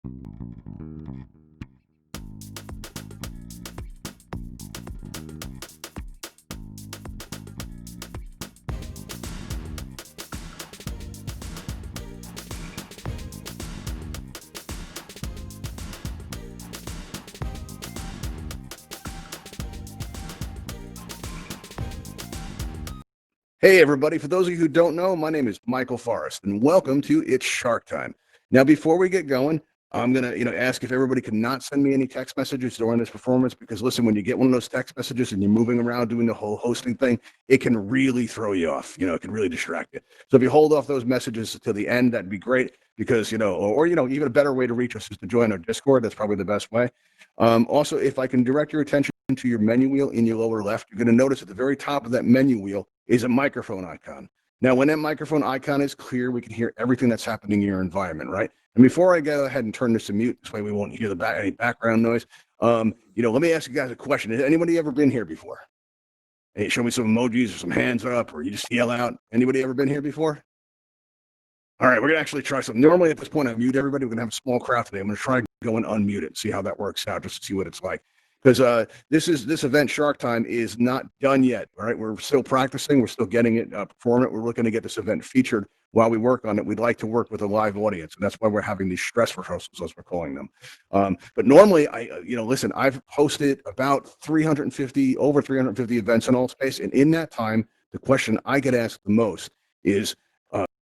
Hey, everybody. For those of you who don't know, my name is Michael Forrest, and welcome to It's Shark Time. Now, before we get going, I'm going to, ask if everybody can not send me any text messages during this performance, because listen, when you get one of those text messages and you're moving around doing the whole hosting thing, it can really throw you off. It can really distract you. So if you hold off those messages until the end, that'd be great, because, even a better way to reach us is to join our Discord. That's probably the best way. Also, if I can direct your attention to your menu wheel in your lower left, you're going to notice at the very top of that menu wheel is a microphone icon. Now, when that microphone icon is clear, we can hear everything that's happening in your environment, right? And before I go ahead and turn this to mute, this way we won't hear any background noise. Let me ask you guys a question. Has anybody ever been here before? Hey, show me some emojis or some hands up, or you just yell out. Anybody ever been here before? All right, we're gonna actually try something. Normally at this point I mute everybody. We're gonna have a small crowd today. I'm gonna try go and unmute it, see how that works out, just to see what it's like. Because this event Shark Time is not done yet. All right, we're still practicing. We're still getting it perform it. We're looking to get this event featured while we work on it. We'd like to work with a live audience, and that's why we're having these stress rehearsals, as we're calling them. But normally, listen, I've hosted about over 350 events in Altspace, and in that time, the question I get asked the most is,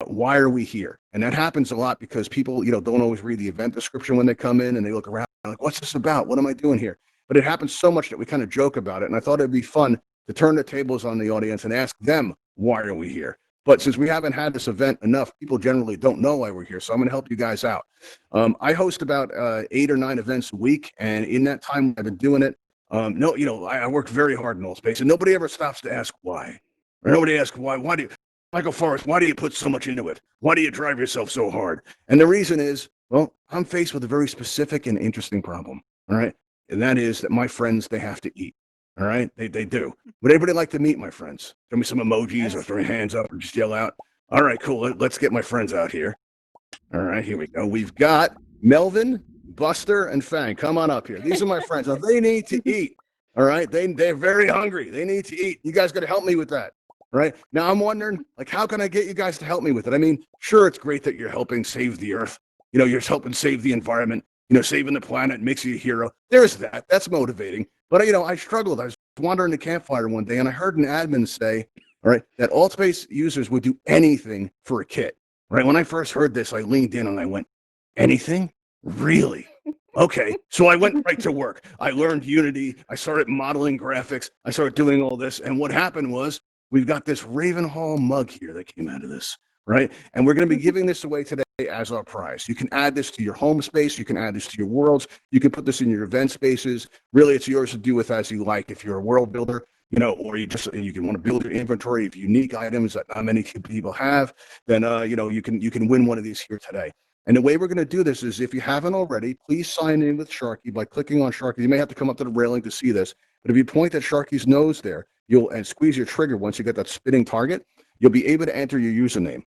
why are we here? And that happens a lot because people, don't always read the event description when they come in, and they look around like, what's this about? What am I doing here? But it happens so much that we kind of joke about it. And I thought it'd be fun to turn the tables on the audience and ask them, why are we here? But since we haven't had this event enough, people generally don't know why we're here. So I'm going to help you guys out. I host about 8 or 9 events a week. And in that time I've been doing it, I work very hard in Altspace, and nobody ever stops to ask why. Or nobody asks why. Why do you, Michael Forrest, why do you put so much into it? Why do you drive yourself so hard? And the reason is, well, I'm faced with a very specific and interesting problem. All right. And that is that my friends, they have to eat. All right. They do. Would anybody like to meet my friends? Show me some emojis or throw your hands up or just yell out. All right, cool. Let's get my friends out here. All right, here we go. We've got Melvin, Buster, and Fang. Come on up here. These are my friends. Now, they need to eat. All right. They're very hungry. They need to eat. You guys got to help me with that. Right now, I'm wondering, how can I get you guys to help me with it? I mean, sure, it's great that you're helping save the earth. You're helping save the environment. Saving the planet makes you a hero. There's that. That's motivating. But I struggled. I was wandering the campfire one day, and I heard an admin say, all right, that Altspace users would do anything for a kit. Right. When I first heard this, I leaned in and I went, anything? Really? Okay. So I went right to work. I learned Unity. I started modeling graphics. I started doing all this. And what happened was, we've got this Ravenhall mug here that came out of this, right? And we're going to be giving this away today as our prize. You can add this to your home space. You can add this to your worlds. You can put this in your event spaces. Really, it's yours to do with as you like. If you're a world builder, or you can want to build your inventory of unique items that not many people have, then, you can win one of these here today. And the way we're going to do this is, if you haven't already, please sign in with Sharky by clicking on Sharky. You may have to come up to the railing to see this, but if you point at Sharky's nose there, and squeeze your trigger once you get that spinning target, you'll be able to enter your username.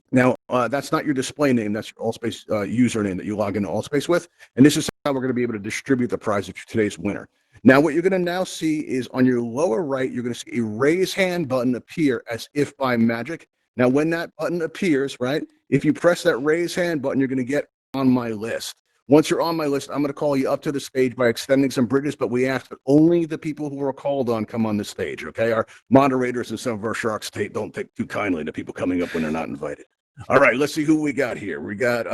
Now, that's not your display name. That's your Altspace username that you log into Altspace with. And this is how we're going to be able to distribute the prize to today's winner. Now, what you're going to now see is on your lower right, you're going to see a raise hand button appear as if by magic. Now, when that button appears, right, if you press that raise hand button, you're going to get on my list. Once you're on my list, I'm going to call you up to the stage by extending some bridges, but we ask that only the people who are called on come on the stage, okay? Our moderators and some of our sharks don't take too kindly to people coming up when they're not invited. All right, let's see who we got here. We got,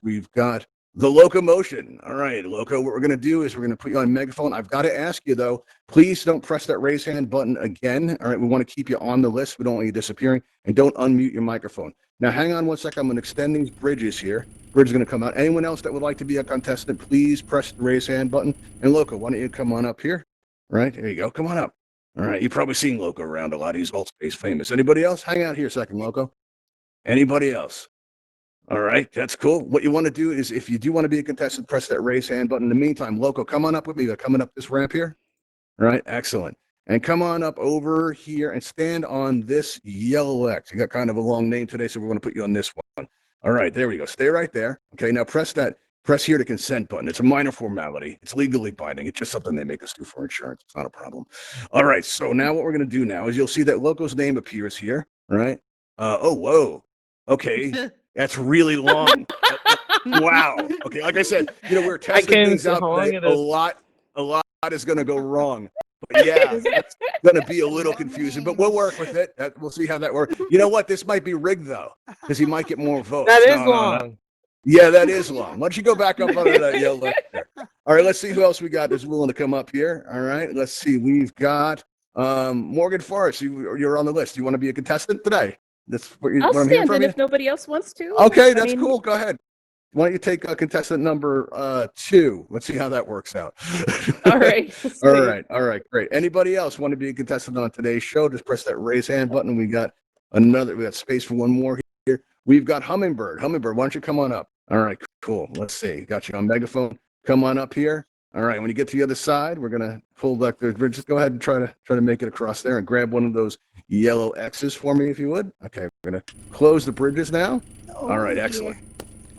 we've got the Locomotion. All right, Loco, what we're going to do is we're going to put you on megaphone. I've got to ask you, though, please don't press that raise hand button again. All right, we want to keep you on the list. We don't want you disappearing. And don't unmute your microphone. Now, hang on one second. I'm going to extend these bridges here. Bridge is going to come out. Anyone else that would like to be a contestant, please press the raise hand button. And Loco, why don't you come on up here? All right, there you go. Come on up. All right, you've probably seen Loco around a lot. He's Altspace famous. Anybody else? Hang out here a second, Loco. Anybody else? All right, that's cool. What you want to do is, if you do want to be a contestant, press that raise hand button. In the meantime, Loco, come on up with me. You're coming up this ramp here. All right, excellent. And come on up over here and stand on this yellow X. You got kind of a long name today, so we're going to put you on this one. All right, there we go. Stay right there. Okay, now press that press here to consent button. It's a minor formality. It's legally binding. It's just something they make us do for insurance. It's not a problem. All right. So now what we're going to do now is you'll see that Loco's name appears here, right? Oh, whoa. Okay. That's really long. Wow. Okay. Like I said, we were testing things out today. A lot is going to go wrong. But yeah, it's going to be a little confusing, but we'll work with it. We'll see how that works. You know what? This might be rigged, though, because he might get more votes. That is long. No. Yeah, that is long. Why don't you go back up under that yellow list there? All right, let's see who else we got that's willing to come up here. All right, let's see. We've got Morgan Forrest. You're on the list. You want to be a contestant today? That's what I'll I'm stand in if nobody else wants to. Okay, that's cool. Go ahead. Why don't you take contestant number 2? Let's see how that works out. All right. All right, great. Anybody else want to be a contestant on today's show? Just press that raise hand button. We got space for one more here. We've got Hummingbird. Hummingbird, why don't you come on up? All right, cool. Let's see. Got you on megaphone. Come on up here. All right, when you get to the other side, we're gonna pull back the bridge. Just go ahead and try to make it across there and grab one of those yellow X's for me, if you would. Okay, we're gonna close the bridges now. All right, excellent.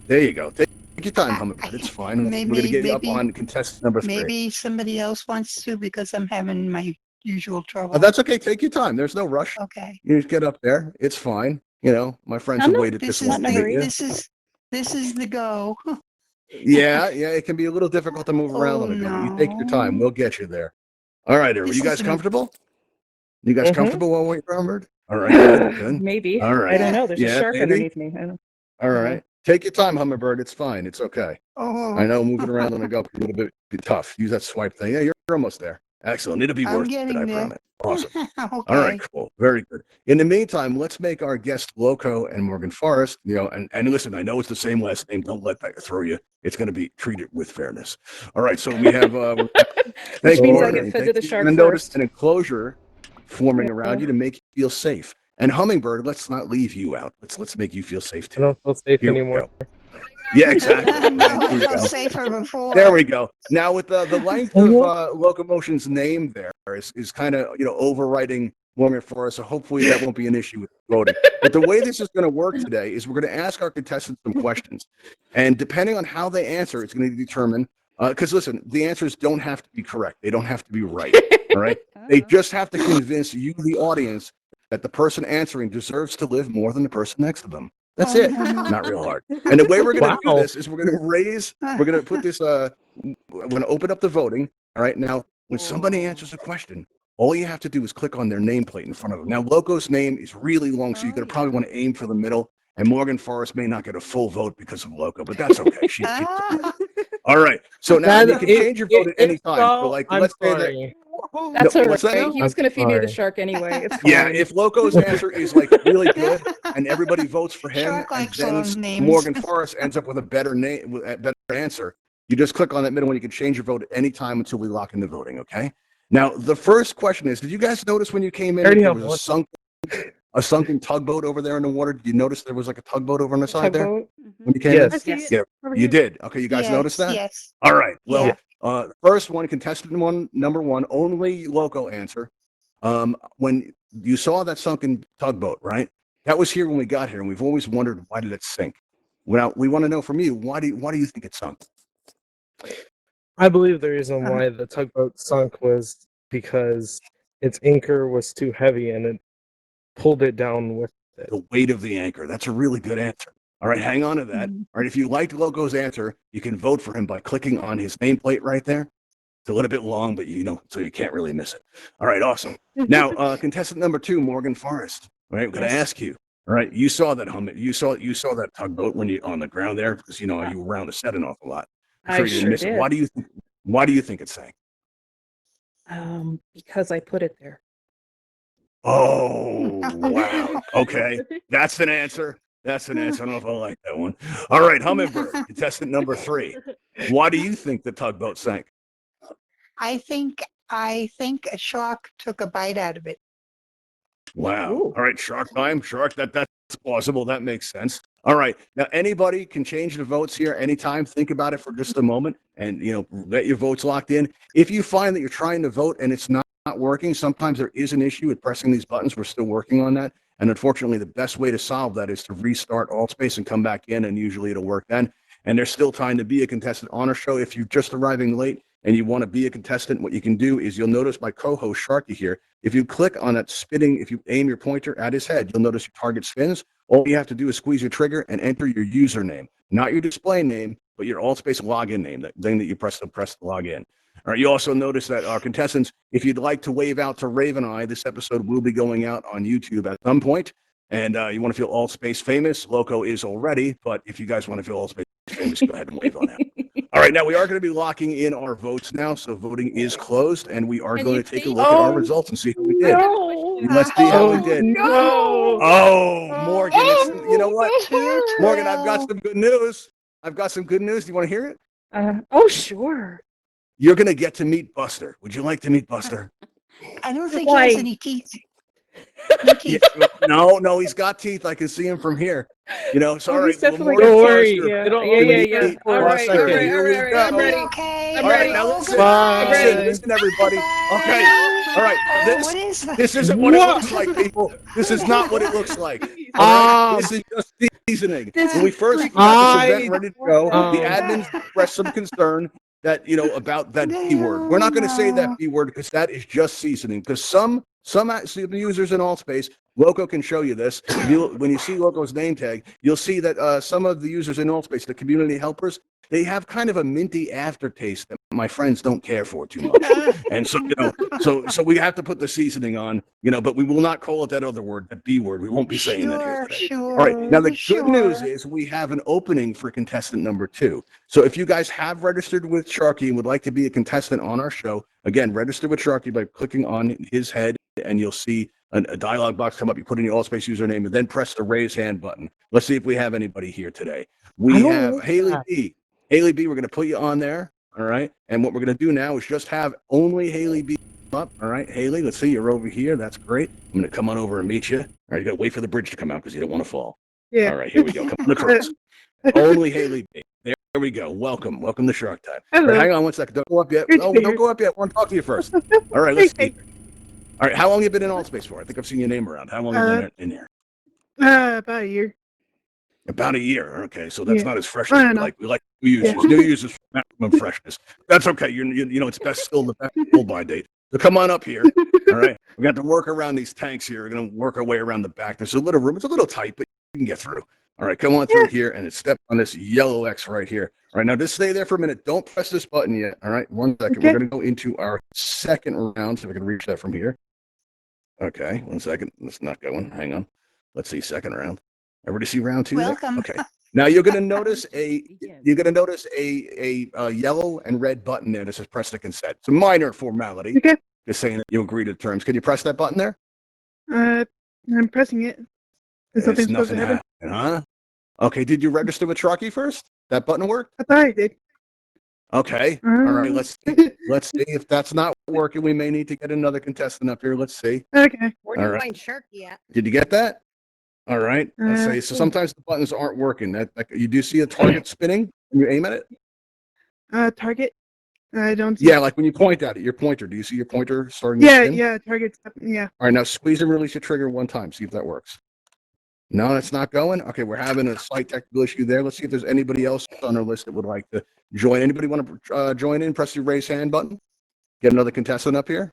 There you go. Take your time, Hummingbird. It's fine. We're going to get you up on contestant number 3. Maybe somebody else wants to because I'm having my usual trouble. That's okay. Take your time. There's no rush. Okay. You just get up there. It's fine. My friends have waited this long. This is the go. Yeah, it can be a little difficult to move around on a bit. You take your time. We'll get you there. All right, everybody. You guys comfortable? You guys comfortable while waiting for Hummingbird? All right. Good. Maybe. All right. I don't know. There's a shark underneath me. I don't know. All right. Take your time, Hummingbird. It's fine. It's okay. Oh. I know moving around on the go a little bit tough. Use that swipe thing. Yeah, you're almost there. Excellent. It'll be worth it, I promise. Awesome. Okay. All right, cool. Very good. In the meantime, let's make our guest Loco and Morgan Forrest, and listen, I know it's the same last name. Don't let that throw you. It's going to be treated with fairness. All right, so we have which means I get fed to the shark first. Notice an enclosure forming around you to make you feel safe. And Hummingbird, let's not leave you out. Let's make you feel safe too. I don't feel safe anymore. Yeah, exactly. I felt safer before. There we go. Now with the length of Locomotion's name there is kind of overwriting Morgan Forrest, so hopefully that won't be an issue with voting. But the way this is going to work today is we're going to ask our contestants some questions, and depending on how they answer, it's going to determine. Because listen, the answers don't have to be correct; they don't have to be right. All right, they just have to convince you, the audience, that the person answering deserves to live more than the person next to them. That's it. Not real hard. And the way we're going to do this is we're going to put this, we're going to open up the voting. All right. Now, when somebody answers a question, all you have to do is click on their nameplate in front of them. Now, Loco's name is really long, so you're going to probably want to aim for the middle. And Morgan Forrest may not get a full vote because of Loco, but that's okay. She's all right. So now you can change your vote at any time. So let's say that. That's all right. He was going to feed me the shark anyway. It's fine. Yeah, if Loco's answer is really good and everybody votes for him, and then Morgan Forrest ends up with a better answer, you just click on that middle one. You can change your vote at any time until we lock in the voting. Okay. Now the first question is: did you guys notice when you came in there was a sunken tugboat over there in the water? Did you notice there was a tugboat over on the side there when you came in? Yes. Yeah, you did. Okay, you guys noticed that? Yes. All right. Well. First one, contestant number 1, only Loco answer. When you saw that sunken tugboat, right? That was here when we got here, and we've always wondered, why did it sink? Well, we want to know from you, why do you think it sunk? I believe the reason why the tugboat sunk was because its anchor was too heavy and it pulled it down with it. The weight of the anchor. That's a really good answer. All right, hang on to that. All right, if you liked Loco's answer, you can vote for him by clicking on his nameplate right there. It's a little bit long, but so you can't really miss it. All right, awesome. Now, contestant number 2, Morgan Forrest. All right, I'm going to ask you. All right, you saw that you saw that tugboat when you on the ground there because you were around the set an awful lot. I sure did. It. Why do you think it sank? Because I put it there. Oh, wow. Okay, that's an answer. That's an answer. I don't know if I like that one. All right, Hummingbird, contestant number 3. Why do you think the tugboat sank? I think a shark took a bite out of it. Wow. Ooh. All right, shark time. Shark, that's plausible. That makes sense. All right. Now, anybody can change the votes here anytime. Think about it for just a moment and, get your votes locked in. If you find that you're trying to vote and it's not working, sometimes there is an issue with pressing these buttons. We're still working on that. And unfortunately, the best way to solve that is to restart AltSpace and come back in, and usually it'll work then. and there's still time to be a contestant on our show. If you're just arriving late and you want to be a contestant, what you can do is you'll notice my co-host Sharky here. If you click on that spinning, if you aim your pointer at his head, you'll notice your target spins. All you have to do is squeeze your trigger and enter your username, not your display name, but your AltspaceVR login name, that thing that you press to log in. All right, you also notice that our contestants, if you'd like to wave out to Ravenhall, this episode will be going out on YouTube at some point. And you want to feel AltspaceVR famous, Loco is already, but if you guys want to feel AltspaceVR famous, go ahead and wave on that. All right, now we are going to be locking in our votes now, so voting is closed, and we are going to take a look at our results and see how we did. Let's see how we did. No. Oh, Morgan, you know what? Morgan, I've got some good news. Do you want to hear it? Oh, sure. You're going to get to meet Buster. Would you like to meet Buster? I don't think he has any teeth. Yeah, no, he's got teeth. I can see him from here. You know, sorry. he's definitely Morgan Don't worry. Foster, Yeah. All right. Here we go. I'm ready. Okay. I'm All right, ready. now listen, Bye. listen, everybody. Okay, all right. What is that? This isn't what it looks like, people. This is not what it looks like. All right? This is just seasoning. When we first got this event ready to go, the admins expressed some concern that, you know, about that B word. We're not going to say that B word because that is just seasoning. Because some users in AltSpace, Loco can show you this. When you see Loco's name tag, you'll see that some of the users in AltSpace, the community helpers, they have kind of a minty aftertaste that my friends don't care for too much. And so, you know, so we have to put the seasoning on, you know, but we will not call it that other word, that B word. We won't be saying that here today. Sure. All right. Now, the good news is we have an opening for contestant number 2. So if you guys have registered with Sharky and would like to be a contestant on our show, again, register with Sharky by clicking on his head, and you'll see a dialog box come up. You put in your AltSpace username and then press the raise hand button. Let's see if we have anybody here today. We have Haley B. Haley B, we're going to put you on there. All right. And what we're going to do now is just have only Haley B up. All right, Haley, let's see. You're over here. That's great. I'm going to come on over and meet you. All right. You got to wait for the bridge to come out because you don't want to fall. Yeah. All right. Here we go. Come on across. Only Haley B. There we go. Welcome to Shark Time. Hello. All right, hang on one second. Don't go up yet. Good to Oh, be don't here. go up yet. I want to talk to you first. All right. Let's see. All right. How long have you been in AltSpace for? I think I've seen your name around. How long have you been in here? About a year. About a year. Okay, so that's Yeah. not as fresh I as know. we like new users. New users for maximum freshness. That's okay. You know it's best still the best still by date. So come on up here. All right, we got to work around these tanks here. We're gonna work our way around the back. There's a little room. It's a little tight, but you can get through. All right, come on through here and step on this yellow X right here. All right, now just stay there for a minute. Don't press this button yet. All right, 1 second. Okay. We're gonna go into our second round. So we can reach that from here. Okay, 1 second. It's not going. Hang on. Let's see second round. Everybody see round 2? there? Welcome. Okay. Now you're going to notice a yellow and red button there that says press to consent. It's a minor formality. Okay. Just saying that you agree to terms. Can you press that button there? I'm pressing it. Is something supposed to happen? Huh? Okay. Did you register with Sharky first? That button worked? I thought I did. Okay. All right. Let's see if that's not working. We may need to get another contestant up here. Let's see. Okay. Where do you All right. find Sharky at? Did you get that? All right. Let's see. So sometimes the buttons aren't working. That you do see a target spinning when you aim at it? Target. I don't see. Yeah, like when you point at it, your pointer. Do you see your pointer starting to spin? Yeah, target. Yeah. All right, now squeeze and release your trigger 1 time. See if that works. No, that's not going. Okay, we're having a slight technical issue there. Let's see if there's anybody else on our list that would like to join. Anybody want to join in? Press the raise hand button. Get another contestant up here.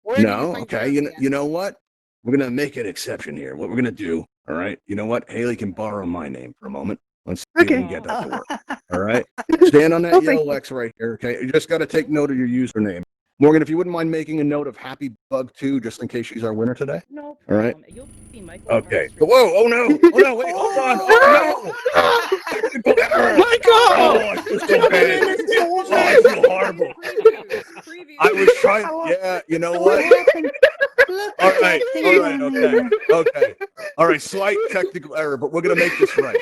Where do you No. find Okay. Sharky at? You know what? We're gonna make an exception here. What we're gonna do. All right. You know what? Haley can borrow my name for a moment. Let's see if we Okay. can get that to work. All right. Stand on that Oh, thank yellow X right here. Okay. You just got to take note of your username. Morgan, if you wouldn't mind making a note of Happy Bug 2, just in case she's our winner today. No All right. problem. You'll see Michael. Okay. Whoa. Oh no. Oh no. Wait. Hold on. Oh no. Oh, I feel so bad. Oh, I feel horrible. I was trying. Yeah. You know what? All right. Okay. All right. Slight technical error, but we're gonna make this right.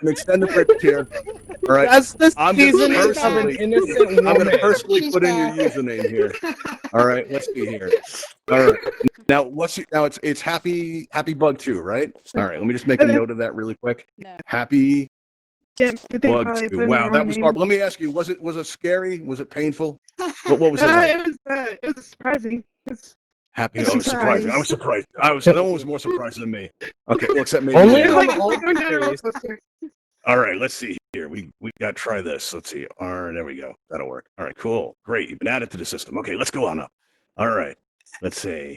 I'm extend the bridge here. All right. That's the I'm just seasoning of an personally- innocent woman. I'm gonna personally She's put in your back. username here. All right. Let's see here. All right. Now it's Happy Bug 2, right? All right. Let me just make a note of that really quick. No. Happy Yeah, good thing Bug probably 2. put in Wow, the that wrong was name. hard. Let me ask you, was it scary? Was it painful? What was it like? It was surprising. Happy. It's I was surprised. I was surprised. No one was more surprised than me. Okay, well, except maybe. Only you. on All Alt Series. right, let's see here. We got to try this. Let's see. All right, there we go. That'll work. All right, cool. Great. You've been added to the system. Okay, let's go on up. All right. Let's see.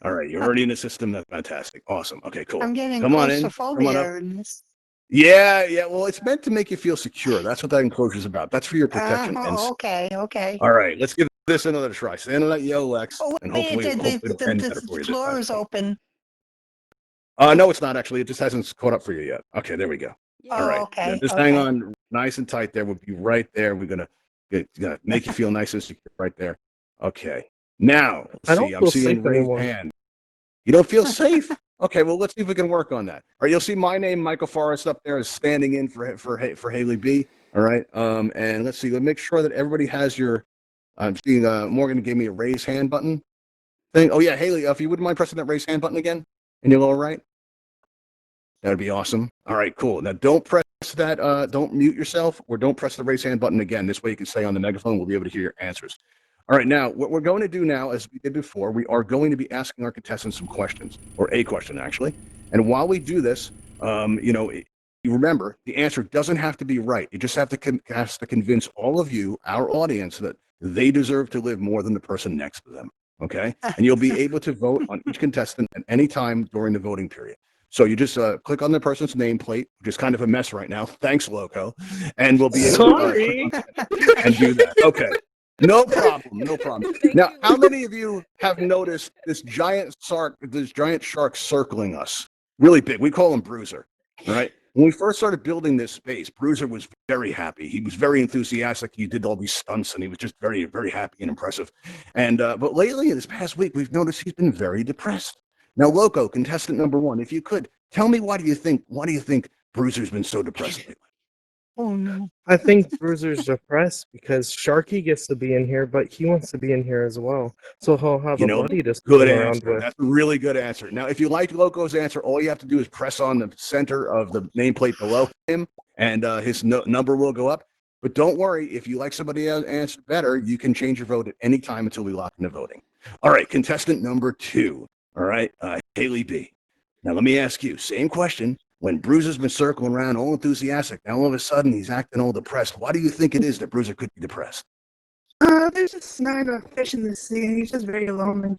All right, you're already in the system. That's fantastic. Awesome. Okay, cool. I'm getting Come on in. Come on up. claustrophobia in this. Yeah. Well, it's meant to make you feel secure. That's what that enclosure is about. That's for your protection. Okay. All right, let's give this another try. Stand on that yo, Lex, Oh, and wait, hopefully it'll end better for you. the floor is open. No, it's not actually. It just hasn't caught up for you yet. Okay, there we go. All right. Okay. Now, just hang on nice and tight there. We'll be right there. We're gonna make you feel nice and secure right there. Okay. Now, I'm seeing raised hand. You don't feel safe? Okay, well, let's see if we can work on that. All right, you'll see my name, Michael Forrest, up there is standing in for Haley B. All right. And let's see. Let's make sure that everybody has your. I'm seeing Morgan gave me a raise hand button thing. Oh yeah, Haley, if you wouldn't mind pressing that raise hand button again in your lower right. That would be awesome. All right, cool. Now don't press that, don't mute yourself or don't press the raise hand button again. This way you can stay on the megaphone. We'll be able to hear your answers. All right, now what we're going to do now, as we did before, we are going to be asking our contestants some questions, or a question actually. And while we do this, you remember the answer doesn't have to be right. You just have to convince all of you, our audience, that they deserve to live more than the person next to them. Okay, and you'll be able to vote on each contestant at any time during the voting period. So you just click on the person's nameplate, which is kind of a mess right now. Thanks, Loco. And we'll be able to and do that. Okay. No problem. Now, how many of you have noticed this giant shark circling us? Really big. We call him Bruiser, right? When we first started building this space, Bruiser was very happy. He was very enthusiastic. He did all these stunts, and he was just very, very happy and impressive. And but lately, in this past week, we've noticed he's been very depressed. Now, Loco, contestant number 1, if you could tell me why do you think Bruiser's been so depressed lately? Oh no. I think Bruiser's depressed because Sharky gets to be in here, but he wants to be in here as well. So he'll have a buddy to sit around with. That's a really good answer. Now, if you like Loco's answer, all you have to do is press on the center of the nameplate below him, and his number will go up. But don't worry, if you like somebody else's answer better, you can change your vote at any time until we lock into voting. All right, contestant number 2. All right, Haley B. Now, let me ask you, same question. When Bruiser's been circling around all enthusiastic, now all of a sudden he's acting all depressed. Why do you think it is that Bruiser could be depressed? There's just not enough fish in the sea. He's just very lonely.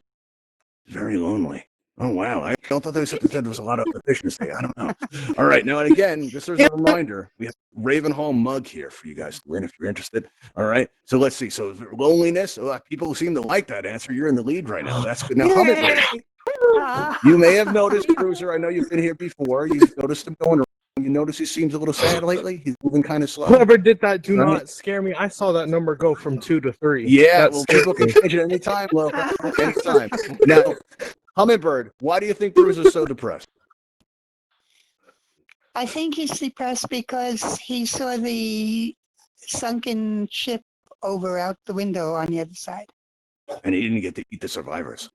Very lonely. Oh, wow. I thought there was a lot of fish in the sea. I don't know. All right. Now, and again, just as a reminder, we have Ravenhall mug here for you guys to win if you're interested. All right. So let's see. So loneliness, people seem to like that answer. You're in the lead right now. That's good. Now, Hummingbird. You may have noticed, Bruiser, I know you've been here before. You've noticed him going around. You notice he seems a little sad lately. He's moving kind of slow. Whoever did that, do not scare me. I saw that number go from 2 to 3. Yeah, well, people can change it anytime, Loco. Anytime. Now, Hummingbird, why do you think Bruiser's so depressed? I think he's depressed because he saw the sunken ship over out the window on the other side. And he didn't get to eat the survivors.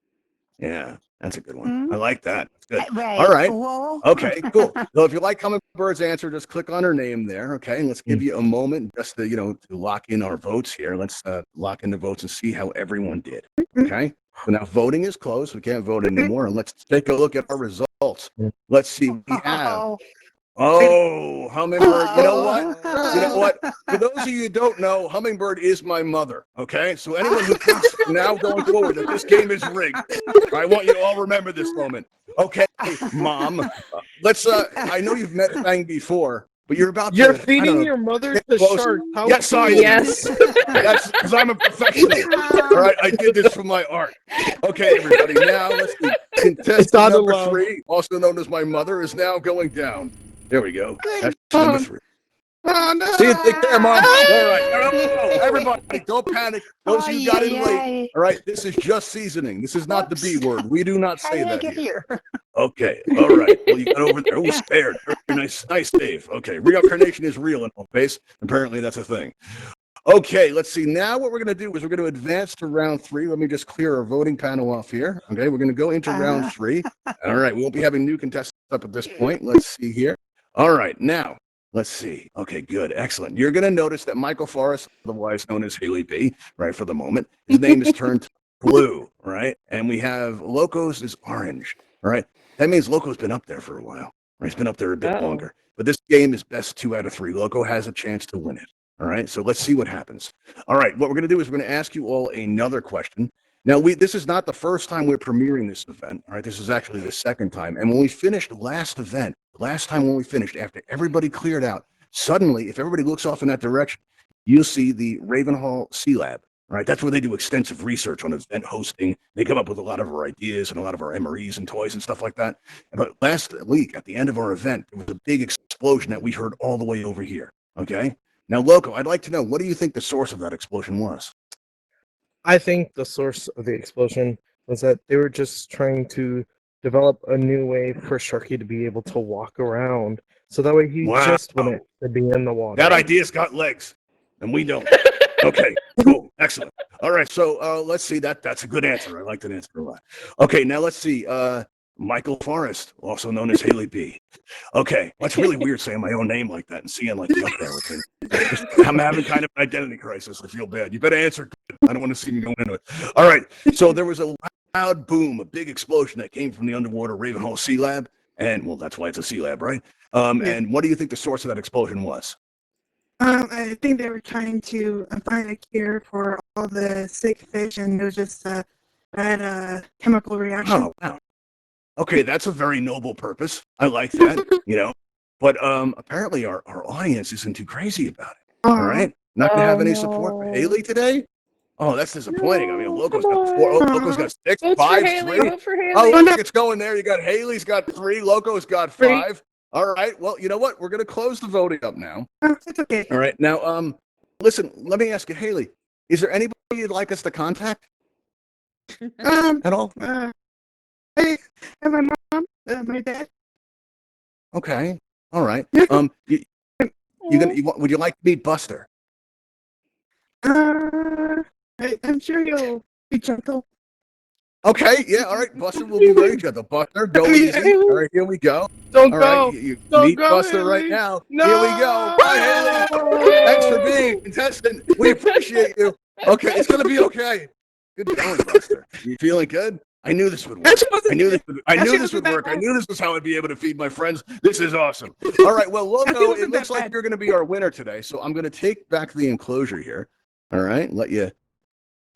Yeah, that's a good one. I like that. That's good. Right. All right. Whoa. Okay, cool. So if you like Hummingbird's answer, just click on her name there. Okay, and let's give you a moment just to, to lock in our votes here. Let's lock in the votes and see how everyone did. Okay. So now voting is closed. We can't vote anymore. And let's take a look at our results. Let's see. We have. Oh, Hummingbird. You know what? For those of you who don't know, Hummingbird is my mother. Okay. So anyone who thinks now going forward that this game is rigged, I want you to all remember this moment. Okay, Mom. Let's. I know you've met Fang before, but you're about You're to. feeding your mother to shark. Yes, I am. Yes. That's because I'm a professional. All right, I did this for my art. Okay, everybody. Now let's see. Contestant number 3, also known as my mother, is now going down. There we go. That's number 3. Oh, no. See you, take care, Mom. All right. Everybody, don't panic. Those of you got in late. All right, this is just seasoning. This is not the B word. We do not say that here. Okay. All right. Well, you got over there. Oh, spared. Very nice. Nice, Dave. Okay. Reincarnation is real in all face. Apparently, that's a thing. Okay, let's see. Now what we're going to do is we're going to advance to round 3. Let me just clear our voting panel off here. Okay, we're going to go into round 3. All right, we won't be having new contestants up at this point. Let's see here. All right, now, let's see. Okay, good. Excellent. You're going to notice that Michael Forrest, otherwise known as Haley B, right, for the moment, his name is turned blue, right? And we have Loco's is orange, right? That means Loco's been up there for a while, He's been up there a bit Uh-oh. longer. But this game is best 2 out of 3. Loco has a chance to win it. All right, so let's see what happens. All right, what we're going to do is we're going to ask you all another question. Now, this is not the first time we're premiering this event. All right, this is actually the second time. And when we finished last time when we finished, after everybody cleared out, suddenly, if everybody looks off in that direction, you'll see the Ravenhall C Lab. All right, that's where they do extensive research on event hosting. They come up with a lot of our ideas and a lot of our MREs and toys and stuff like that. But last week, at the end of our event, there was a big explosion that we heard all the way over here. Okay? Now, Loco, I'd like to know, what do you think the source of that explosion was? I think the source of the explosion was that they were just trying to develop a new way for Sharky to be able to walk around. So that way he just wouldn't be in the water. That idea's got legs, and we don't. Okay, cool. Excellent. All right, so let's see. That's a good answer. I like that answer a lot. Okay, now let's see. Michael Forrest, also known as Haley B. Okay, that's really weird saying my own name like that and seeing like you up there with me. I'm having kind of an identity crisis. I feel bad. You better answer. I don't want to see me going into it. All right, so there was a loud boom, a big explosion that came from the underwater Ravenhall Sea Lab, and well, that's why it's a sea lab, right? And what do you think the source of that explosion was? I think they were trying to find a cure for all the sick fish, and it was just a bad chemical reaction. Oh, wow. Okay, that's a very noble purpose. I like that, you know. But apparently our audience isn't too crazy about it. All right? Not going to have any support for Haley today? Oh, that's disappointing. I mean, Loco's got 4. Loco's got 6, Vote 5, for Haley. 3. Vote for Haley. Oh, look, it's going there. You got Haley's got 3. Loco's got 5. All right. Well, you know what? We're going to close the voting up now. It's okay. All right. Now, listen, let me ask you, Haley, is there anybody you'd like us to contact at all? Hey, and my mom, my dad. Okay. All right. Would you like to meet Buster? I'm sure you'll be gentle. Okay. Yeah. All right. Buster will be very gentle. Buster, go easy. All right. Here we go. Don't All go. right. You Don't meet go, Buster Haley. right now. No. Here we go. Bye, Haley. Thanks for being a contestant. We appreciate you. Okay. It's going to be okay. Good going, Buster. You feeling good? I knew this would work. I knew this would work. I knew this was how I'd be able to feed my friends. This is awesome. All right. Well, Loco, it looks like you're going to be our winner today. So I'm going to take back the enclosure here. All right. Let you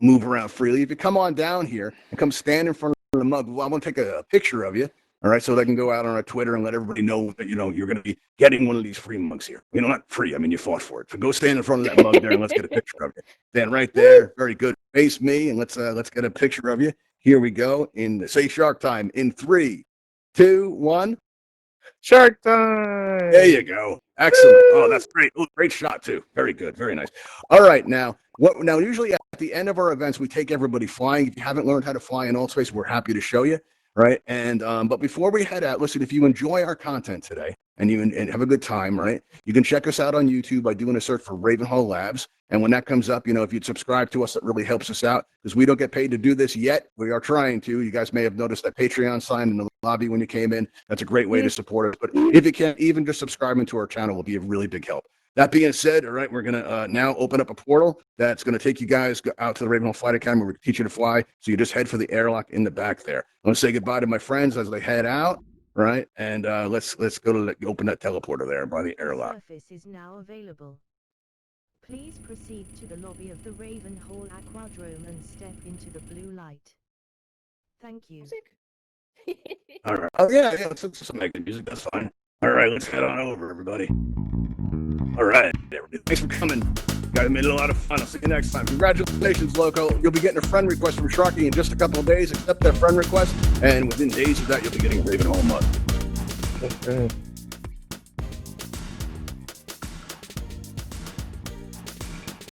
move around freely. If you come on down here and come stand in front of the mug, well, I want to take a picture of you. All right. So that I can go out on our Twitter and let everybody know that, you know, you're going to be getting one of these free mugs here. You know, not free. I mean, you fought for it. So go stand in front of that mug there and let's get a picture of you. Stand right there. Very good. Face me and let's get a picture of you. Here we go. Say Shark Time in 3, 2, 1. Shark Time. There you go. Excellent. Oh, that's great. Oh, great shot too. Very good. Very nice. All right. Now, usually at the end of our events, we take everybody flying. If you haven't learned how to fly in Altspace, we're happy to show you. Right. And but before we head out, listen, if you enjoy our content today and have a good time, right, you can check us out on YouTube by doing a search for Ravenhall Labs. And when that comes up, you know, if you'd subscribe to us, it really helps us out because we don't get paid to do this yet. We are trying to. You guys may have noticed that Patreon sign in the lobby when you came in. That's a great way to support us. But if you can't, even just subscribing to our channel will be a really big help. That being said, all right, we're going to now open up a portal that's going to take you guys out to the Ravenhall Flight Academy. We're going to teach you to fly. So you just head for the airlock in the back there. I want to say goodbye to my friends as they head out, right? And let's go to open that teleporter there by the airlock. Surface is now available. Please proceed to the lobby of the Ravenhall Aquadrome and step into the blue light. Thank you. All right. Oh, yeah, let's make the music. That's fine. All right, let's head on over, everybody. All right. Thanks for coming. You guys made it a lot of fun. I'll see you next time. Congratulations, Loco. You'll be getting a friend request from Sharky in just a couple of days. Accept that friend request, and within days of that, you'll be getting a Ravenhall mug. Okay.